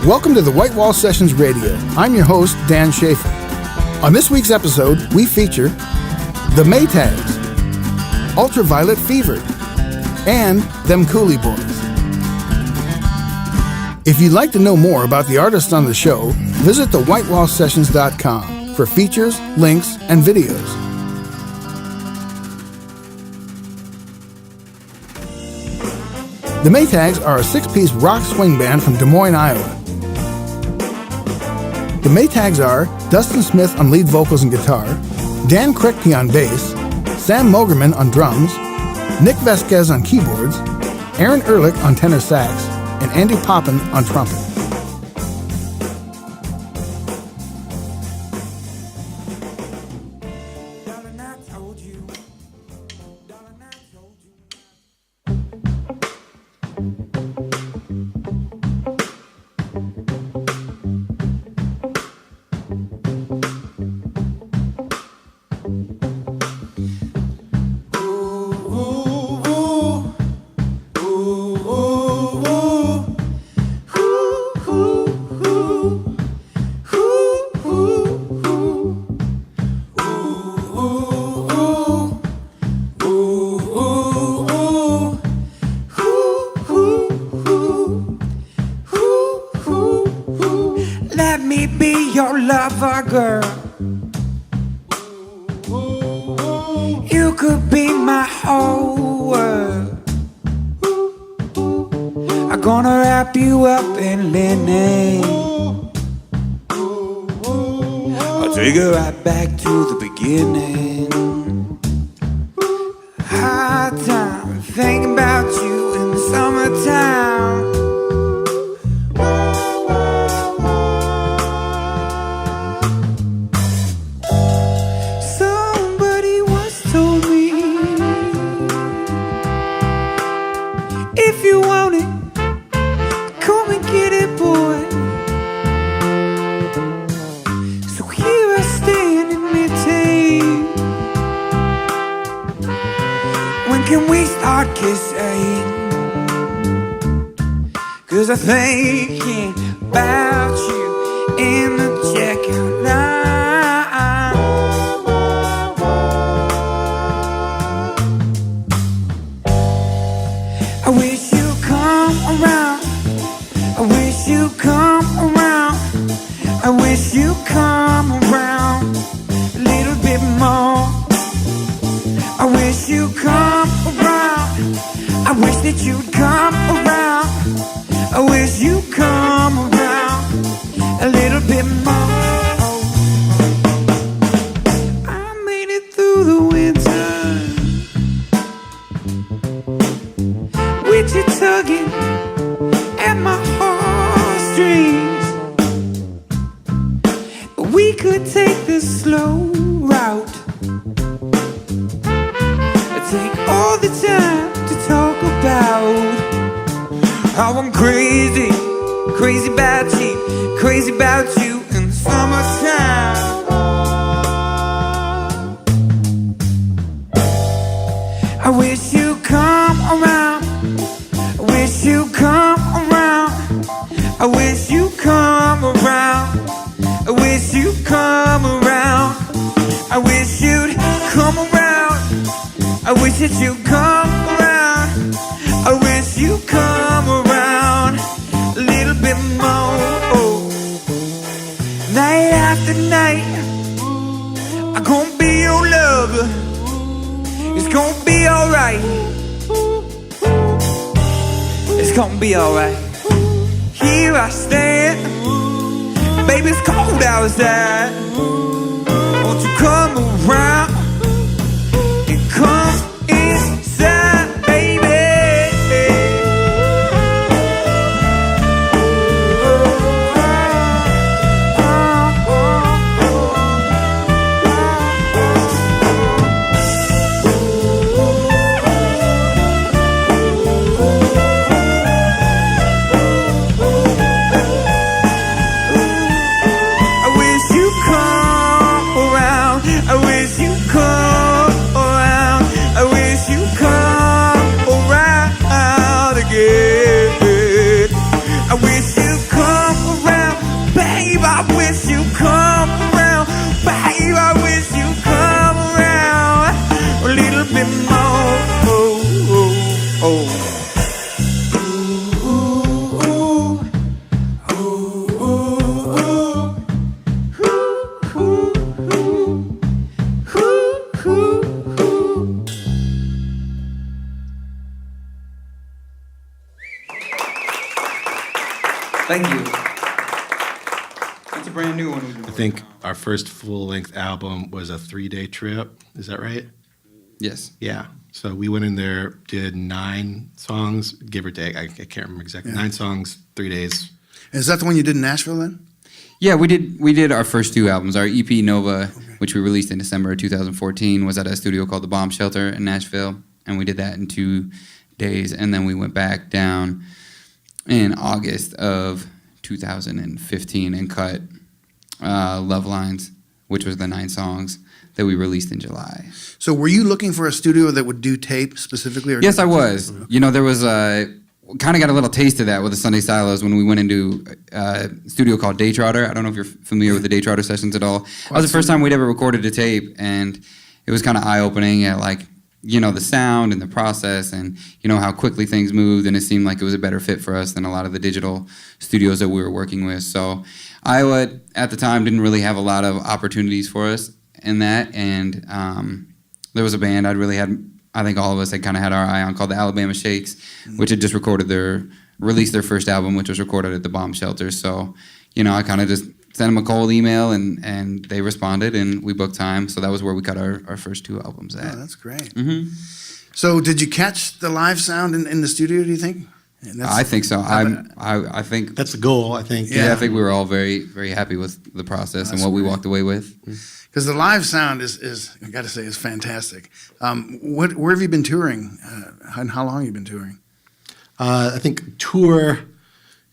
Welcome to the White Wall Sessions Radio. I'm your host, Dan Schaefer. On this week's episode, we feature the Maytags, Ultraviolet Fever, and them Coulee Boys. If you'd like to know more about the artists on the show, visit thewhitewallsessions.com for features, links, and videos. The Maytags are a six-piece rock swing band from Des Moines, Iowa. The Maytags are Dustin Smith on lead vocals and guitar, Dan Crickpy on bass, Sam Mogerman on drums, Nick Vasquez on keyboards, Aaron Ehrlich on tenor sax, and Andy Poppin on trumpet. Let me be your lover, girl. You could be my whole world. I'm gonna wrap you up in linen. I'll take you right back to the beginning. High time, thinking about you in the summertime. If you want it, come and get it, boy. So here I stand in mid-tape. When can we start kissing? 'Cause I'm thinking about you in the checkout line. I wish you'd come around. I wish you'd come around. I wish you'd come around a little bit more. I wish you'd come around. I wish that you'd come around. I wish you'd come around a little bit more. I made it through the winter with you tugging at my heartstrings. We could take the slow route. Take all the time to talk about how I'm crazy, crazy about you, crazy about you in the summertime. I wish you'd come around. I wish you'd come around. I wish you'd come around. I wish you'd come around. I wish you'd come around. I wish that you'd come around. I wish you'd come around a little bit more. Night after night, I'm gonna be your lover. It's gonna be alright. It's gonna be alright. Here I stand. Baby, it's cold outside. Won't you come around and come inside, baby? I wish you'd come around. I wish you'd Thank you. It's a brand new one. I think our first full-length album was a 3-day trip. Is that right? Yes. Yeah. So we went in there, did 9 songs, give or take. I can't remember exactly. 9 songs, 3 days. Is that the one you did in Nashville then? Yeah, we did our first 2 albums. Our EP Nova, which we released in December of 2014, was at a studio called the Bomb Shelter in Nashville, and we did that in 2 days, and then we went back down in August of 2015 and cut Love Lines, which was the 9 songs that we released in July. So were you looking for a studio that would do tape specifically? Or Yes, I was. You know, there was kind of got a little taste of that with the Sunday Silos when we went into a studio called Day Trotter. I don't know if you're familiar with the Day Trotter sessions at all. That was the first time we'd ever recorded a tape, and it was kind of eye-opening at, like, you know, the sound and the process and, you know, how quickly things moved, and it seemed like it was a better fit for us than a lot of the digital studios that we were working with. So Iowa, at the time, didn't really have a lot of opportunities for us in that, and there was a band I think all of us had kind of had our eye on called the Alabama Shakes, which had just released their first album, which was recorded at the Bomb Shelter. So, you know, I kind of just sent them a cold email, and they responded, and we booked time. So that was where we cut our first 2 albums at. Oh, that's great. Mm-hmm. So did you catch the live sound in the studio, do you think? I think so. I think That's the goal, I think. yeah, I think we were all very, very happy with the process and what we walked away with. Because the live sound is I got to say, is fantastic. Where have you been touring? And how long have you been touring? I think tour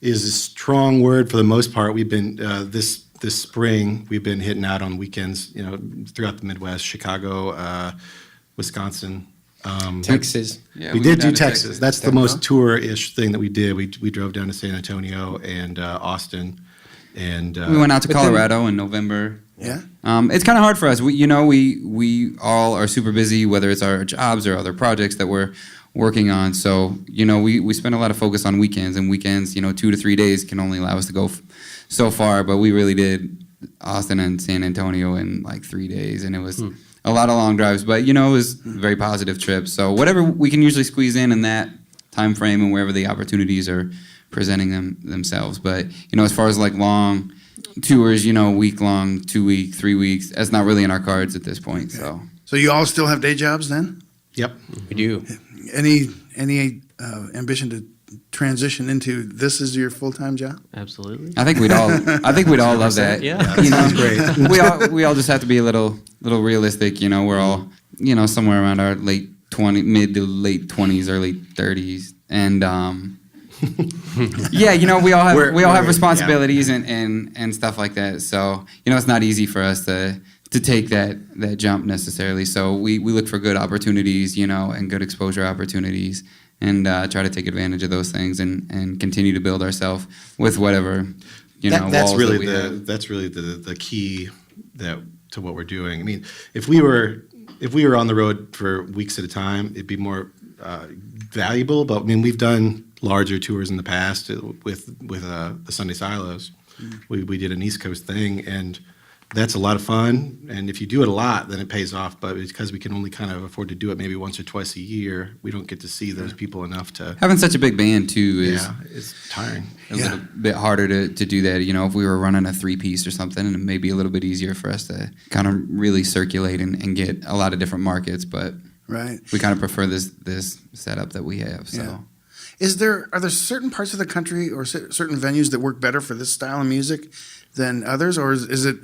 is a strong word for the most part. We've been, this spring, we've been hitting out on weekends, you know, throughout the Midwest, Chicago, Wisconsin. Texas. Yeah, we did went do down to Texas. That's the most tour-ish thing that we did. We drove down to San Antonio and Austin. And We went out to Colorado in November. Yeah. It's kind of hard for us. We all are super busy, whether it's our jobs or other projects that we're working on. So, you know, we spend a lot of focus on weekends, and weekends, you know, 2 to 3 days can only allow us to go so far. But we really did Austin and San Antonio in like 3 days, and it was a lot of long drives. But, you know, it was a very positive trip. So whatever we can usually squeeze in that time frame and wherever the opportunities are presenting themselves. But, you know, as far as like long tours, you know, week-long, 2 week, 3 weeks, that's not really in our cards at this point. So you all still have day jobs then? Yep. We do. Any ambition to transition into this is your full-time job? Absolutely. I think we'd all love that. Yeah. You know, Great. we all just have to be a little realistic. You know, we're all, you know, somewhere around our mid to late 20s or late 30s, and yeah, you know, we all have responsibilities and stuff like that. So, you know, it's not easy for us to take that jump necessarily. So we look for good opportunities, you know, and good exposure opportunities, and try to take advantage of those things and continue to build ourselves with whatever, you know, that's walls really that we have. that's really the key to what we're doing. I mean, if we were on the road for weeks at a time, it'd be more valuable. But I mean, we've done larger tours in the past with the Sunday Silos. We did an East Coast thing, and that's a lot of fun. And if you do it a lot, then it pays off. But because we can only kind of afford to do it maybe once or twice a year, we don't get to see those people enough to. Having such a big band too is it's tiring. a little bit harder to do that. You know, if we were running a 3-piece or something, and it may be a little bit easier for us to kind of really circulate and get a lot of different markets. But Right. we kind of prefer this setup that we have. So. Yeah. Are there certain parts of the country or certain venues that work better for this style of music than others, or is it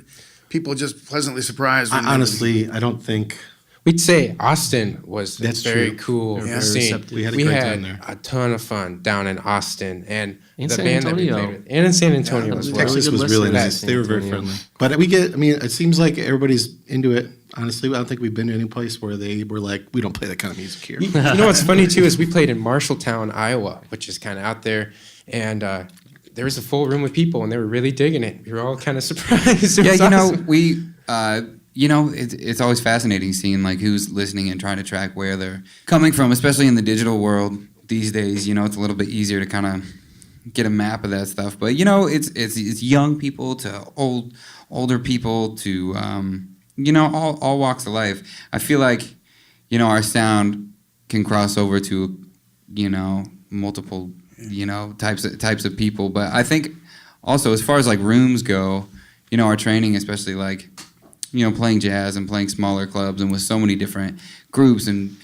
people just pleasantly surprised? Honestly, I don't think. We'd say Austin was That's very true. cool Yeah. scene. We had a great time there. a ton of fun down in Austin, and In the San band that we Antonio. played with, and in San Antonio that as was well. Texas good was really listening. nice. They were very Antonio. friendly. But it seems like everybody's into it. Honestly, I don't think we've been to any place where they were like, we don't play that kind of music here. You know what's funny too is we played in Marshalltown, Iowa, which is kind of out there, and there was a full room with people, and they were really digging it. We were all kind of surprised. It Yeah, was you know, awesome. you know, it's always fascinating seeing like who's listening and trying to track where they're coming from, especially in the digital world these days. You know, it's a little bit easier to kind of get a map of that stuff. But you know, it's young people to older people to you know, all walks of life. I feel like, you know, our sound can cross over to, you know, multiple types of people. But I think also as far as like rooms go, our training, especially like playing jazz and playing smaller clubs and with so many different groups and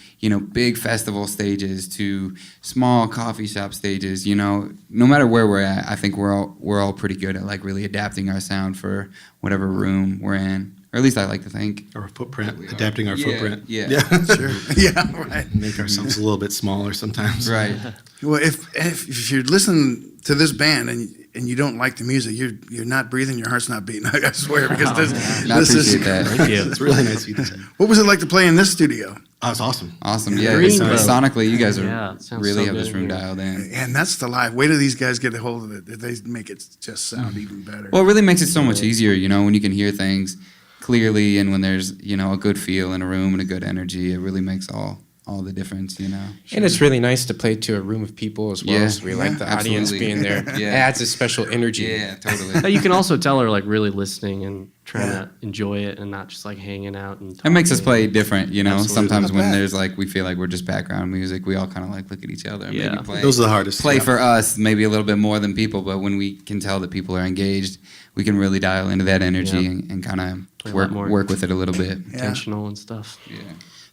big festival stages to small coffee shop stages, no matter where we're at, I think we're all pretty good at like really adapting our sound for whatever room we're in, or at least I like to think. Or footprint, adapting our footprint. Yeah. Sure. Yeah, right. Make ourselves a little bit smaller sometimes. Right. Well, if you're listening to this band and you don't like the music, you're not breathing, your heart's not beating. I swear, because I this is appreciate that. Thank you. It's really nice of you to say. What was it like to play in this studio? Oh, it's awesome. Awesome. Yeah. Green, It's- bro. sonically, you guys Yeah, it sounds really so have good this room here. dialed in. And that's the live. Wait till these guys get a hold of it. They make it just sound even better. Well, it really makes it so much easier, when you can hear things clearly and when there's, a good feel in a room and a good energy. It really makes all the difference, And it's really nice to play to a room of people as well. Yeah. So we like the Absolutely. audience being there. Yeah. It adds a special energy. Yeah, But totally. you can also tell her like really listening and trying to enjoy it and not just like hanging out and It makes us talking. play different, Absolutely. Sometimes Not when bad. there's like, we feel like we're just background music, we all kind of like look at each other and Yeah. maybe play. Those are the hardest. Play yeah. for us maybe a little bit more than people, but when we can tell that people are engaged, we can really dial into that energy Yeah. and kind Play of a lot more. work with it a little bit. Intentional and stuff. Yeah.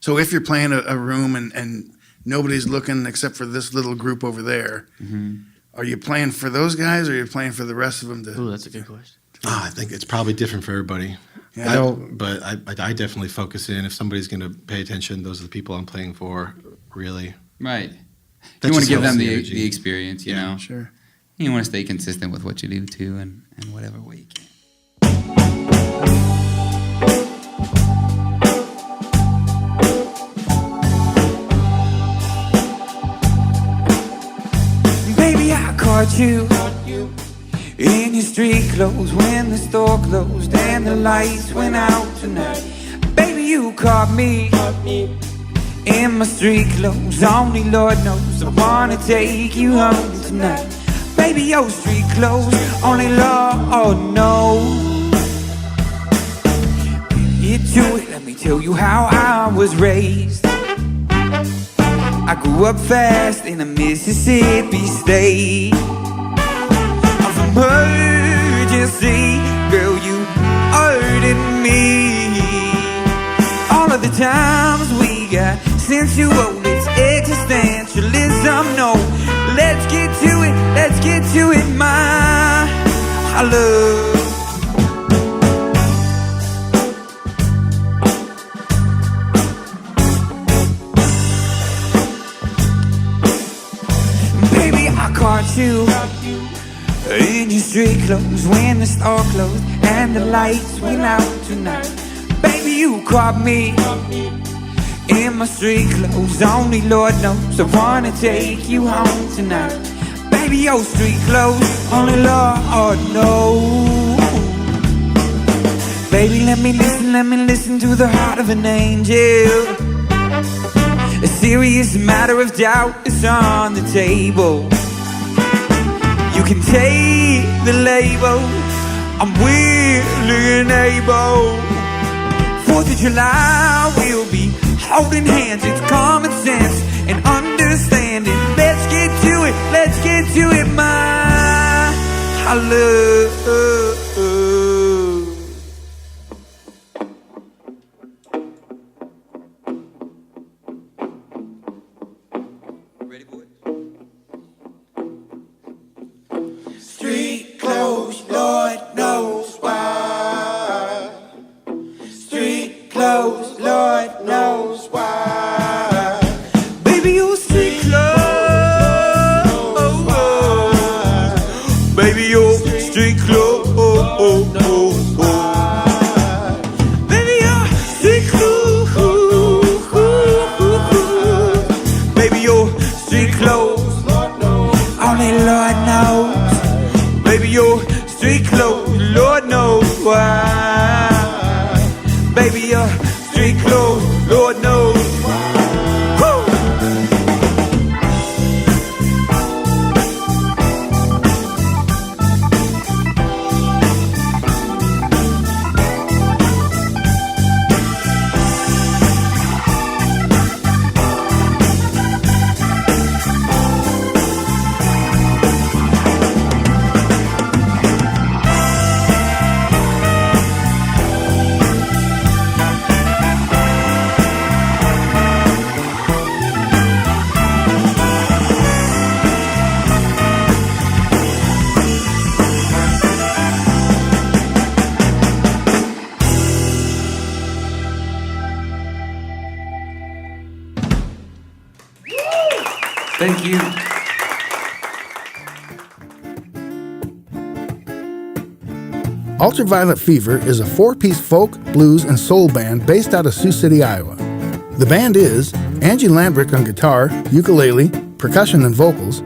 So if you're playing a room and nobody's looking except for this little group over there, are you playing for those guys or are you playing for the rest of them? Ooh, that's a good question. I think it's probably different for everybody. Yeah. But I definitely focus in. If somebody's going to pay attention, those are the people I'm playing for, really. Right. That You want just to give them helps the the energy. experience, you Yeah. know? Sure. You want to stay consistent with what you do too and whatever way you can. Baby, I caught you in your street clothes when the store closed and the lights went out tonight. Baby, you caught me in my street clothes. Only Lord knows I wanna take you home tonight. Baby, your street clothes, only Lord knows. Into it, let me tell you how I was raised. I grew up fast in a Mississippi state of emergency. Girl, you hurted me. All of the times we got sensual, it's existentialism. No, let's get to it, my love. Baby, I caught you in your street clothes when the store closed and the lights went out tonight. Baby, you caught me in my street clothes. Only Lord knows I wanna take you home tonight. Baby, your street clothes, only Lord knows. Baby, let me listen to the heart of an angel. A serious matter of doubt is on the table. You can take the label, I'm willing and able. 4th of July, we'll be holding hands. It's common sense and understanding. Let's get to it, my love. Ready, boys? Street clothes, Lord knows why. Street clothes, Lord knows why. Baby, you street clothes. Baby, you street clothes. Baby, you street clothes. Baby, you street clothes. Only Lord knows. Baby, your street clothes, Lord knows why. Baby, your street clothes, Lord knows why. Woo! Ultraviolet Fever is a 4-piece folk, blues, and soul band based out of Sioux City, Iowa. The band is Angie Lambrick on guitar, ukulele, percussion, and vocals,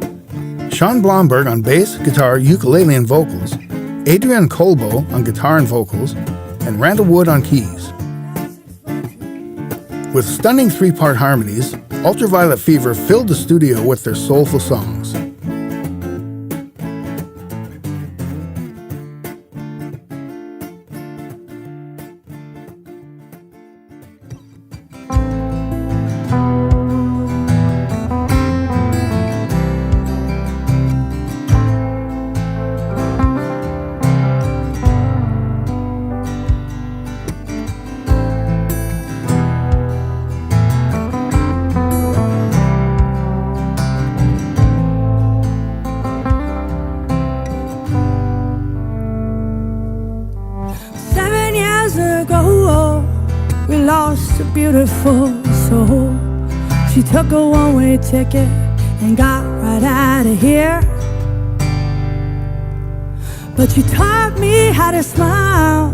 Sean Blomberg on bass, guitar, ukulele, and vocals, Adrian Colbo on guitar and vocals, and Randall Wood on keys. With stunning 3-part harmonies, Ultraviolet Fever filled the studio with their soulful songs. We lost a beautiful soul. She took a one-way ticket and got right out of here. But she taught me how to smile,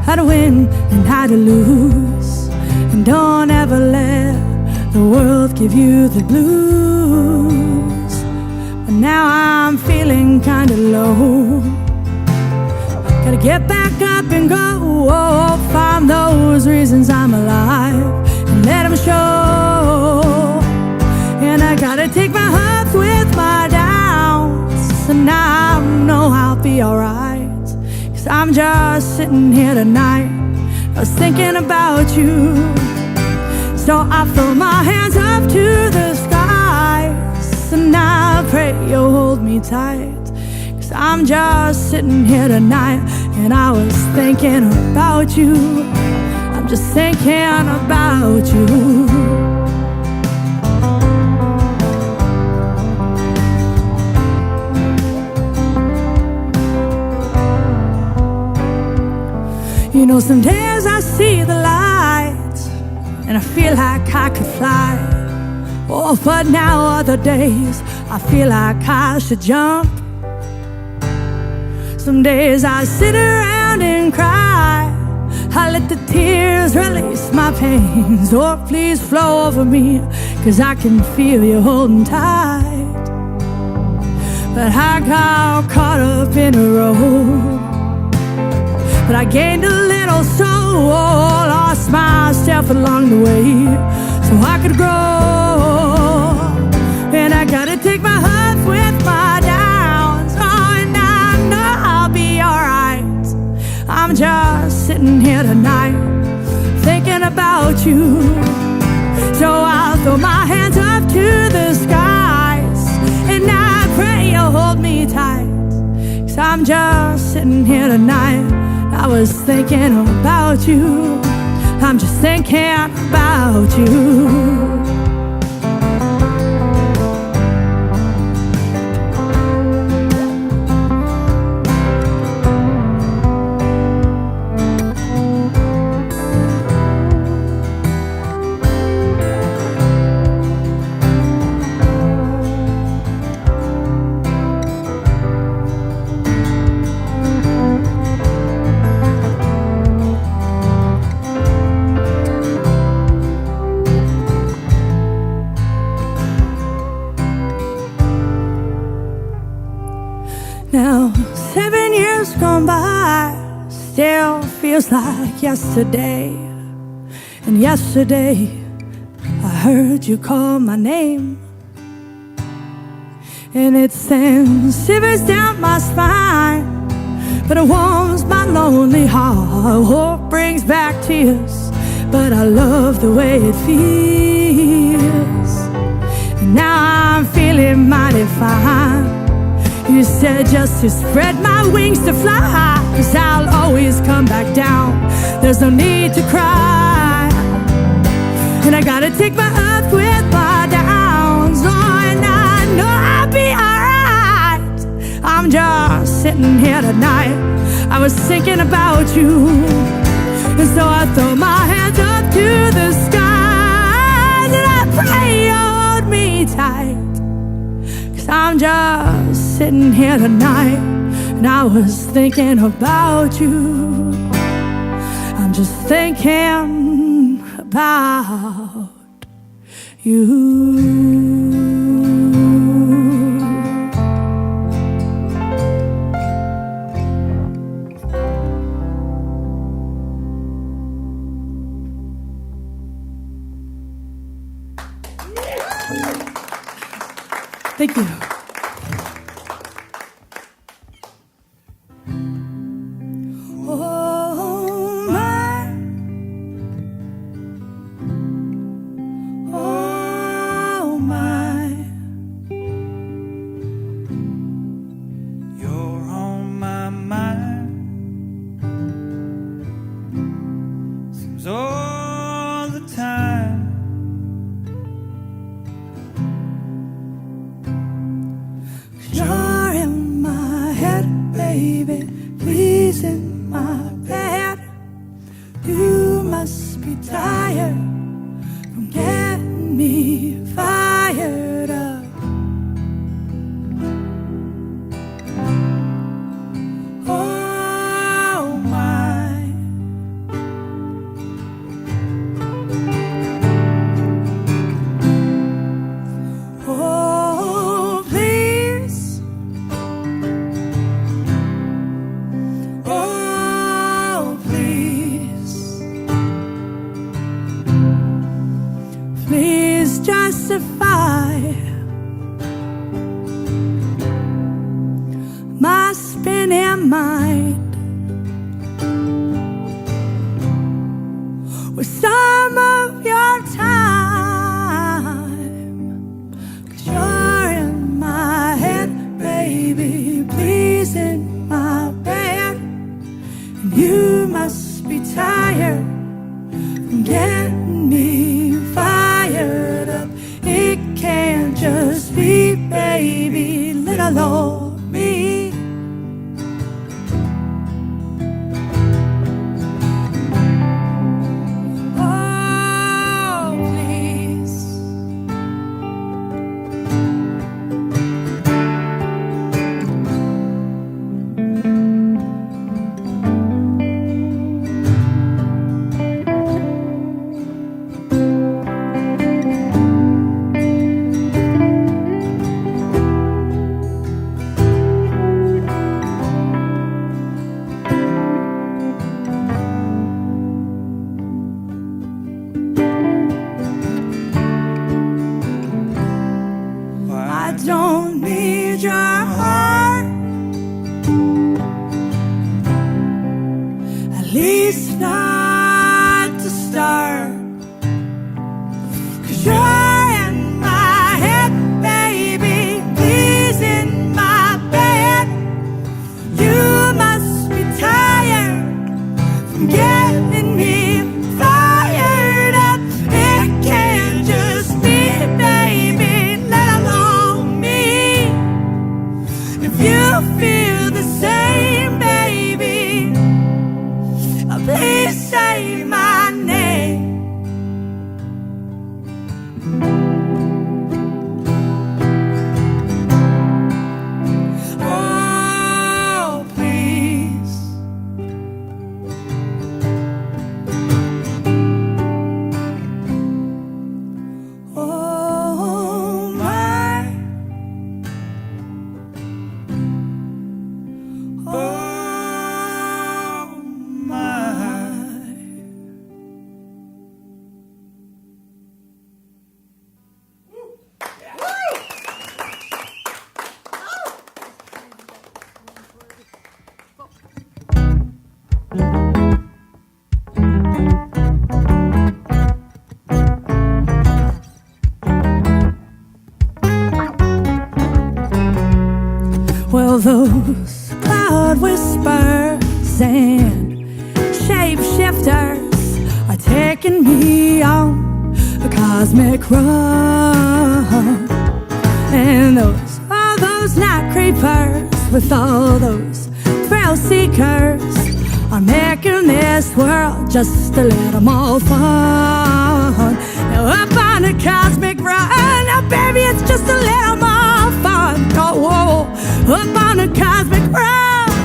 how to win and how to lose. And don't ever let the world give you the blues. But now I'm feeling kinda low. Gotta get back up and go, find those reasons I'm alive and let them show. And I gotta take my ups with my downs, and I know I'll be alright. 'Cause I'm just sitting here tonight, I was thinking about you. So I throw my hands up to the skies, and I pray you'll hold me tight. I'm just sitting here tonight, and I was thinking about you. I'm just thinking about you. You know, some days I see the light and I feel like I could fly. Oh, but now other days I feel like I should jump. Some days I sit around and cry, I let the tears release my pains. Oh, please flow over me, 'cause I can feel you holding tight. But I got caught up in a road, but I gained a little soul, lost myself along the way so I could grow. And I gotta take my ups with my downs, and I know I'll be alright. I'm just sitting here tonight thinking about you. So I'll throw my hands up to the skies, and I pray you'll hold me tight. 'Cause I'm just sitting here tonight, I was thinking about you. I'm just thinking about you. Now, 7 years gone by, still feels like yesterday. And yesterday, I heard you call my name, and it sends shivers down my spine, but it warms my lonely heart. Hope brings back tears, but I love the way it feels. And now I'm feeling mighty fine. You said just to spread my wings to fly, 'cause I'll always come back down. There's no need to cry. And I gotta take my ups with my downs, and I know I'll be alright. I'm just sitting here tonight, I was thinking about you. And so I throw my hands up to the skies, and I pray you hold me tight. 'Cause I'm just sitting here tonight, And I was thinking about you. I'm just thinking about you. Thank you. Oh my, oh my, You're on my mind. Seems all the time. you're in my head, baby, please in my bed. You must be tired from getting me fired up. Oh my, oh please, oh please, please justify my spinning mind with some of your time. 'Cause you're in my head, baby, please in my bed. And you must be tired from getting me fired up. It can't just be, baby, little old me. Oh, please. I don't need your heart, at least not to start. 'Cause you're in my head, baby, please in my bed. You must be tired from getting me fired up. It can't just be, baby, let alone me. If you feel the same, baby, please say my name. Oh, please. Oh my, oh my. Well, those cloud whispers and shapeshifters are taking me on a cosmic run. And all those night creepers with all those thrill seekers are making this world just a little more fun. Now up on a cosmic run, now baby, it's just a little more fun. Oh, whoa, up on a cosmic run.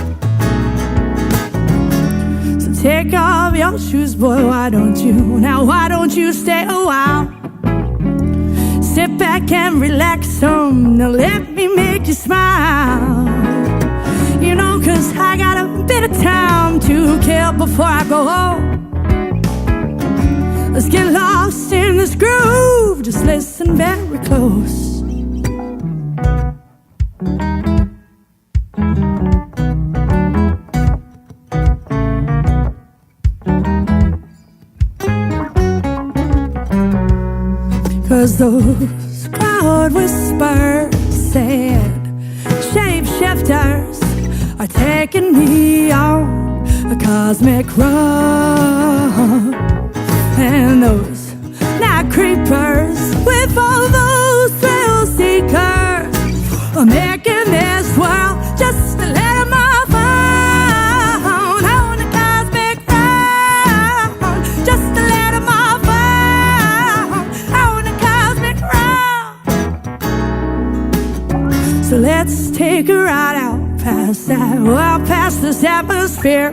your shoes, boy, why don't you? Now why don't you stay a while? Sit back and relax now let me make you smile. You know, 'cause I got a bit of time to kill before I go home. Let's get lost in this groove, just listen very close. 'Cause those cloud whispers said shapeshifters are taking me on a cosmic run. And those night creepers with all those thrill seekers are making this world just a little more fun. On a cosmic run, just a little more fun. On a cosmic run. So let's take a ride out past that, well, past this atmosphere.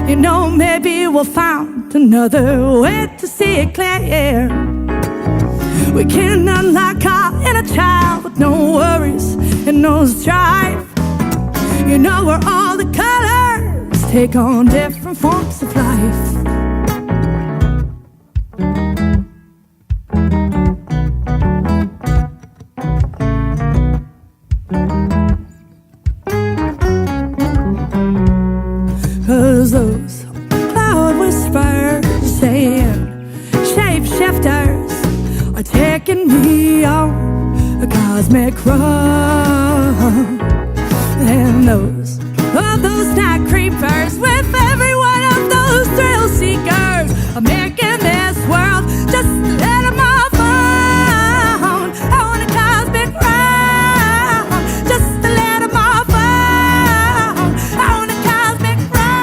You know, maybe we'll find another way to see it clear. We can unlock our inner child with no worries and no strife. You know, where all the colors take on different forms of life. Those cloud whispers saying shapeshifters are taking me on a cosmic run. And those night creepers with every one of those thrill seekers are making this world just a little more fun. On a cosmic run, just a little more fun. On a cosmic run.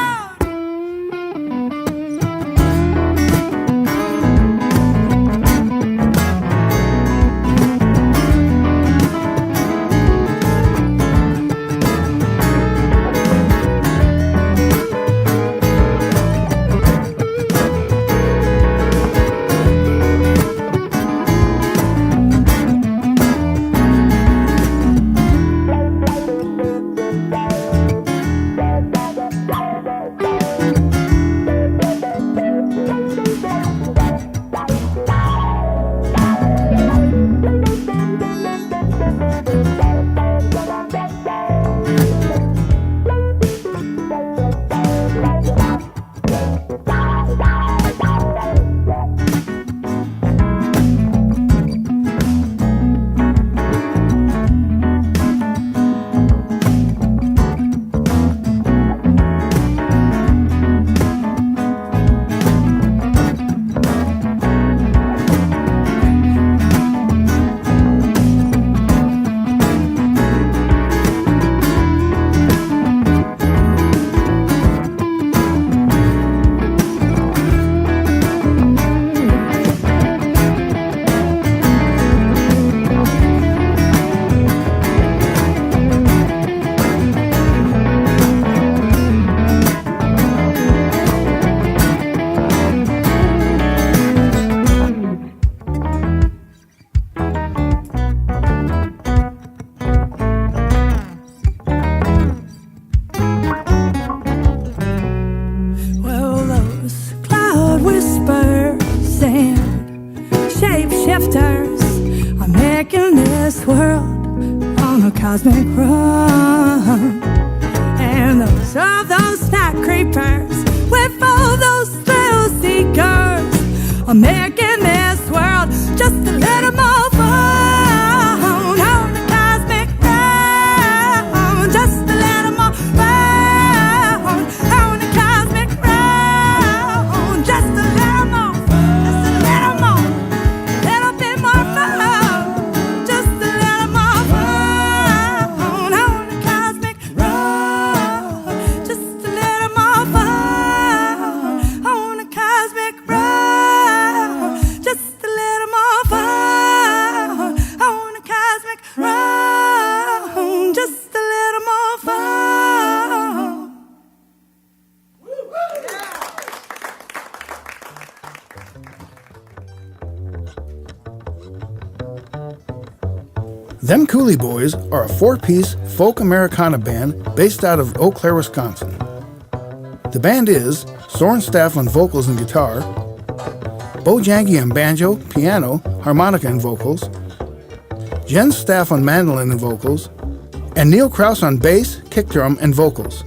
Shapeshifters are making this world on a cosmic run. And those night creepers with all those thrill seekers are making this world just a little more fun. On a cosmic run, just a little more fun. On a cosmic run, just a little more, just a little more, little bit more fun, just a little more fun. On a cosmic run, just a little more fun. On a cosmic run. Them Coulee Boys are a 4-piece folk Americana band based out of Eau Claire, Wisconsin. The band is Soren Staff on vocals and guitar, Bo Janke on banjo, piano, harmonica and vocals, Jen Staff on mandolin and vocals, and Neil Krause on bass, kick drum, and vocals.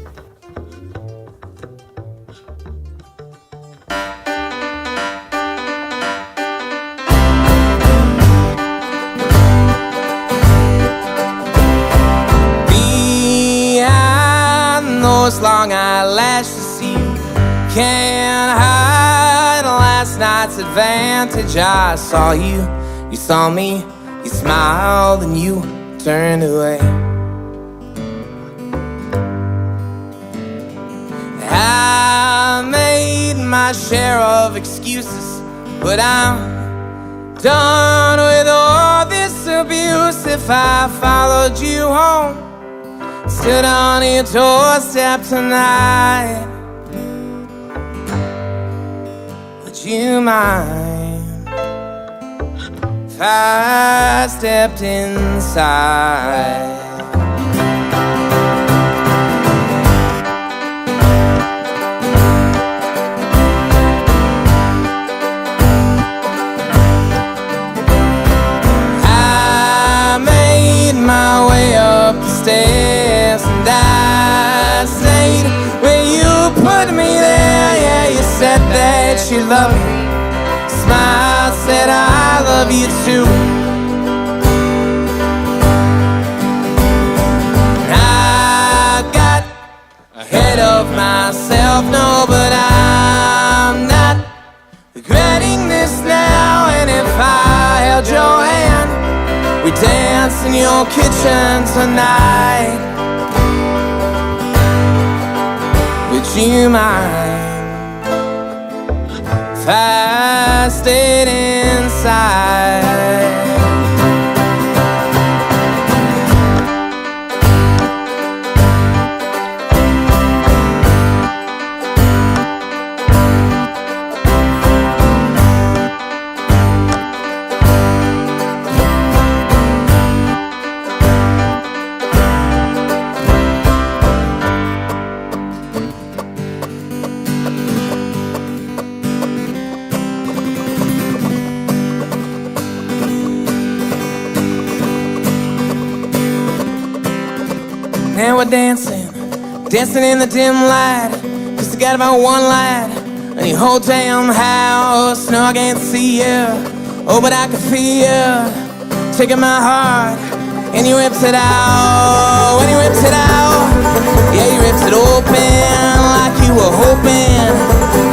Behind those long eyelashes, you can't hide last night's advantage. I saw you, you saw me, you smiled and you turned away. I made my share of excuses, but I'm done with all this abuse. If I followed you home, stood on your doorstep tonight, would you mind if I stepped inside? My way up the stairs and I stayed where you put me there. Yeah, you said that you love me, smiled, said I love you too. I got ahead of myself, no, but I'm not regretting this now. And if I held your hand, we dance in your kitchen tonight, would you mind if I stayed inside? Now we're dancing, dancing in the dim light, just got about one light in your whole damn house. No, I can't see you, oh, but I can feel you taking my heart, and you ripped it out, and you ripped it out. Yeah, you ripped it open like you were hoping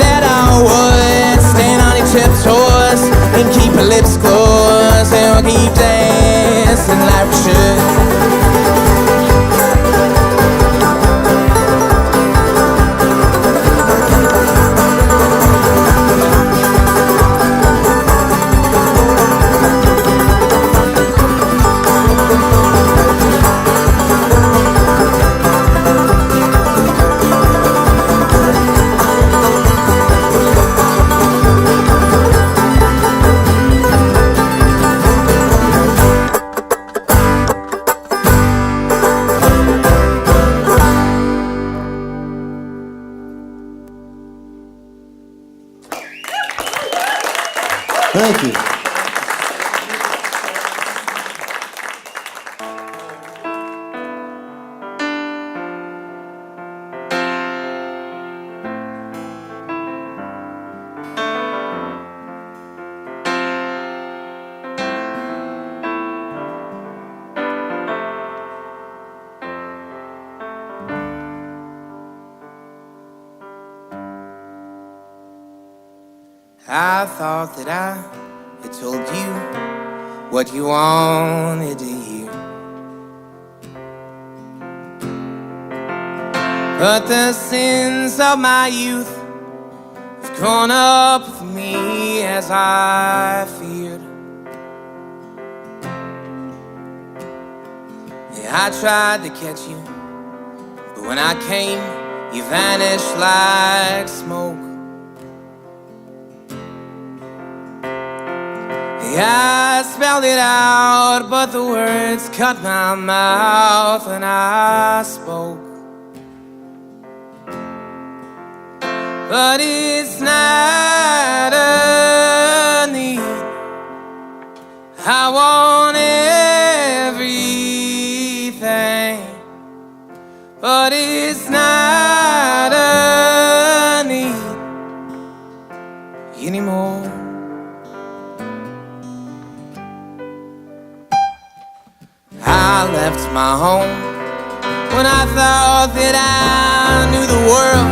that I would stand on your tiptoes and keep your lips closed, and we'll keep dancing like we should. Thank you. I thought that I had told you what you wanted to hear, but the sins of my youth have grown up with me as I feared. Yeah, I tried to catch you, but when I came, you vanished like smoke. I spelled it out, but the words cut my mouth when I spoke. But it's not a need. I want everything, but it's not a need anymore. I left my home when I thought that I knew the world,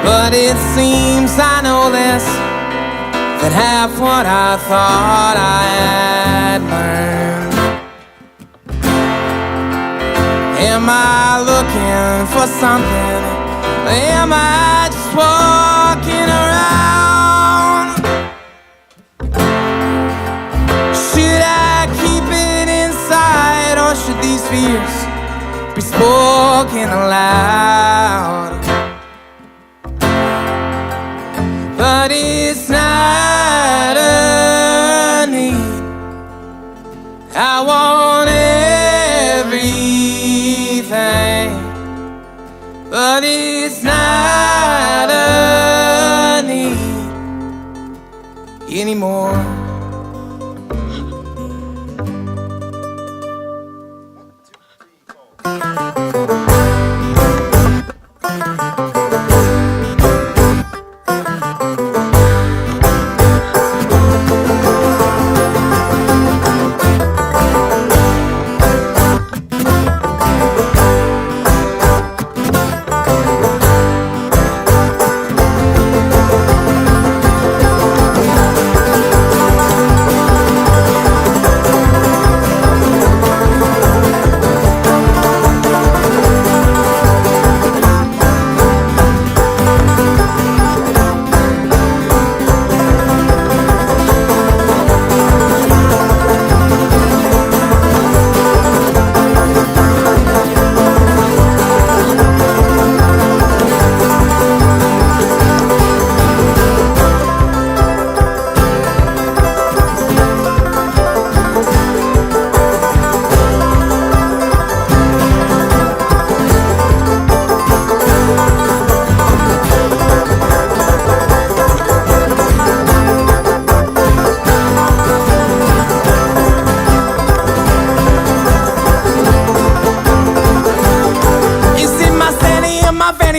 but it seems I know less than half what I thought I had learned. Am I looking for something? Am I just walking around? Should I keep it inside, or should these fears be spoken aloud? But it's not a need. I want everything, but it's not a need anymore.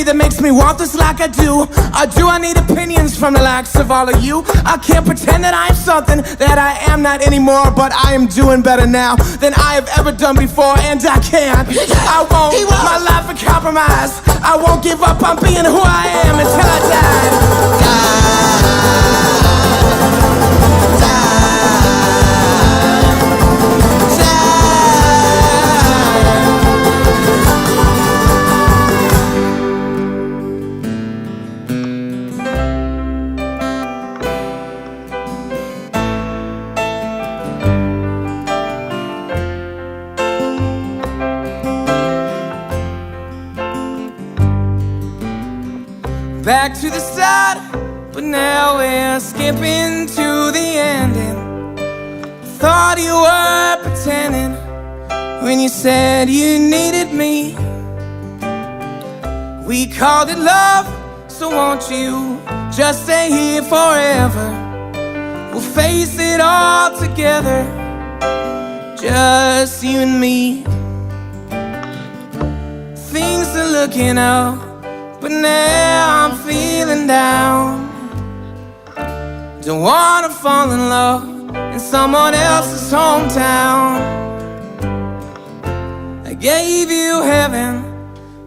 That makes me want this like I do? Or do I need opinions from the likes of all of you? I can't pretend that I'm something that I am not anymore, but I am doing better now than I have ever done before, and I can't. I won't my life a compromise. I won't give up on being who I am until I back to the start, but now we're skipping to the ending. Thought you were pretending when you said you needed me. We called it love, so won't you just stay here forever? We'll face it all together, just you and me. Things are looking up, but now I'm feeling down. Don't wanna fall in love in someone else's hometown. I gave you heaven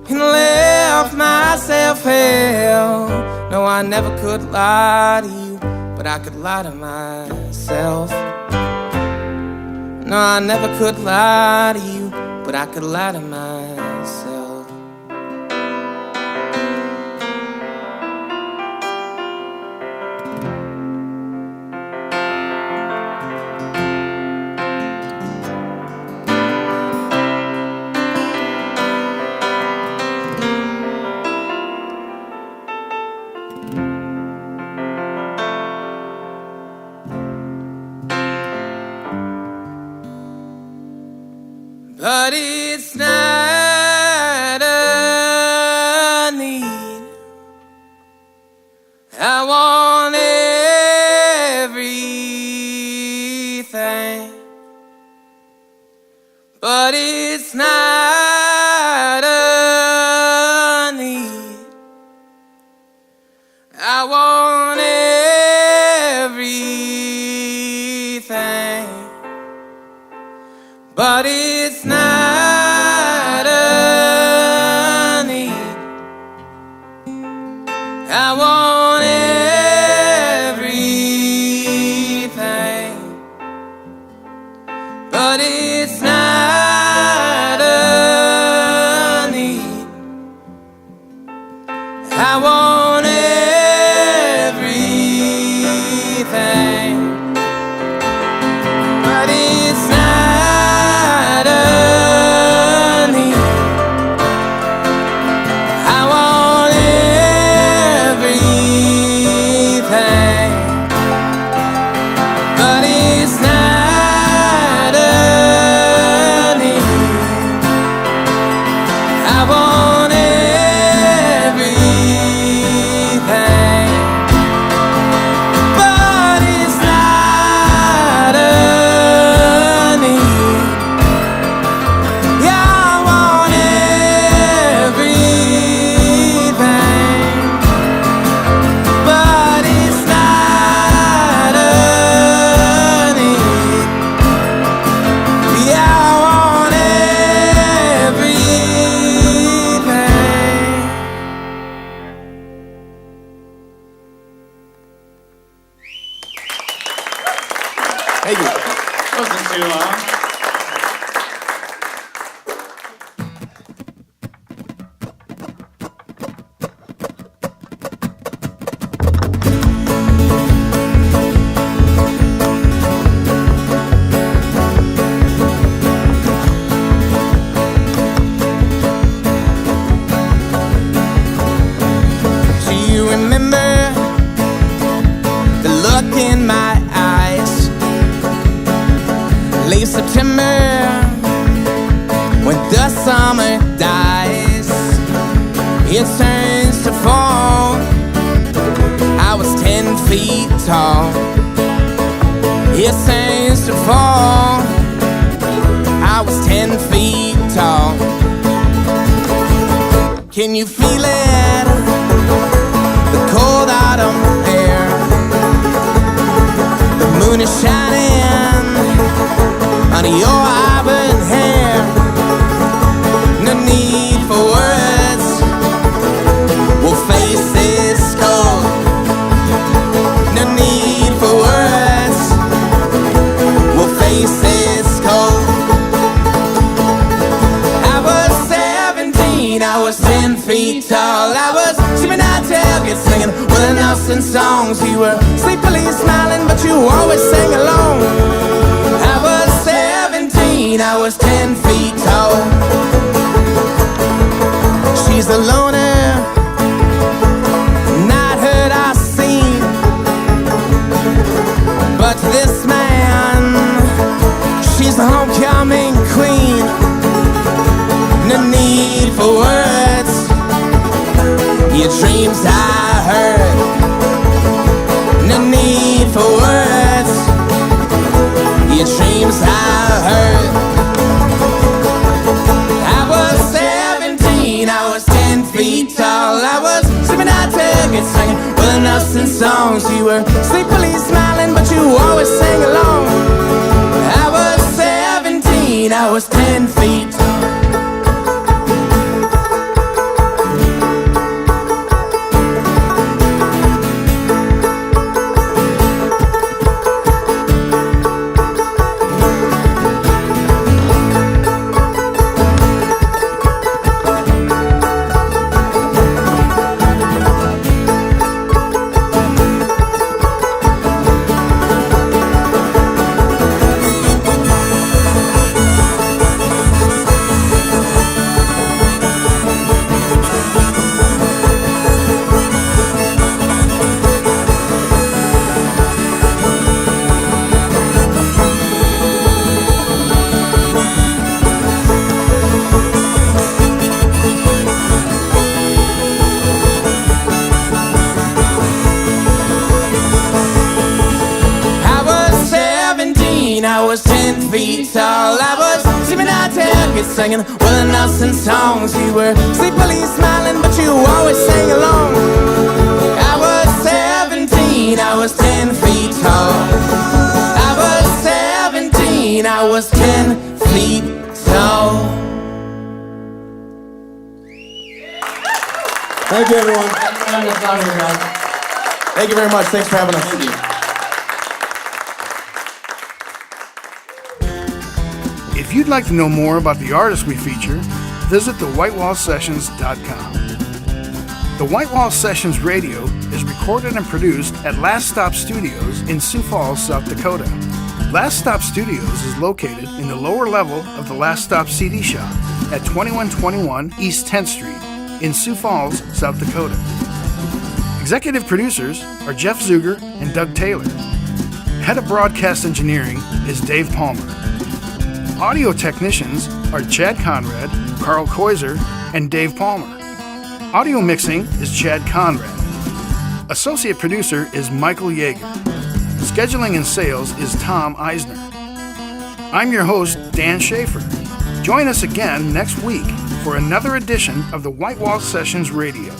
and left myself hell. No, I never could lie to you, but I could lie to myself. No, I never could lie to you, but I could lie to myself. but it's not a need. I want everything, but it's not a need. I want everything, but it's not a need. I want everything, but it's not a need. I want everything, but it's not a need. I want everything, but it's not a need. I want everything, but it's not a need. Yeah, I want everything, but it's not a need. Yeah, I want everything. Thank you. Wasn't too long. Do you remember the look in my eyes? Late September, when the summer dies, it turns to fall. I was 10 feet tall. It turns to fall. I was 10 feet tall. Can you feel it? The cold autumn air. The moon is shining on your auburn hair. No need for words. We'll face this cold. No need for words. We'll face this cold. I was 17, I was 10 feet tall. I was sipping out tailgates, singing Willie Nelson songs. You were sleepily smiling, but you always sang along. I was 17, I was 10 feet tall. She's a loner, not heard or seen, but this man, she's the homecoming queen. No need for words. Your dreams I heard. No need for words. Your dreams I heard. I was 17, I was 10 feet tall. I was sipping out tailgates, singing Willie Nelson songs. You were sleepily smiling, but you always sang along. I was 17, I was 10 feet tall. feet tall. I was sipping out tailgate singing Willie Nelson songs. You were sleepily smiling, but you always sang along. I was 17, I was 10 feet tall. I was 17, I was 10 feet tall. Thank you, everyone. Thank you very much. Thanks for having us. Thank you. If you'd like to know more about the artists we feature, visit thewhitewallsessions.com. The White Wall Sessions Radio is recorded and produced at Last Stop Studios in Sioux Falls, South Dakota. Last Stop Studios is located in the lower level of the Last Stop CD shop at 2121 East 10th Street in Sioux Falls, South Dakota. Executive producers are Jeff Zuger and Doug Taylor. Head of Broadcast Engineering is Dave Palmer. Audio technicians are Chad Conrad, Carl Koiser, and Dave Palmer. Audio mixing is Chad Conrad. Associate producer is Michael Yeager. Scheduling and sales is Tom Eisner. I'm your host, Dan Schaefer. Join us again next week for another edition of the White Wall Sessions Radio.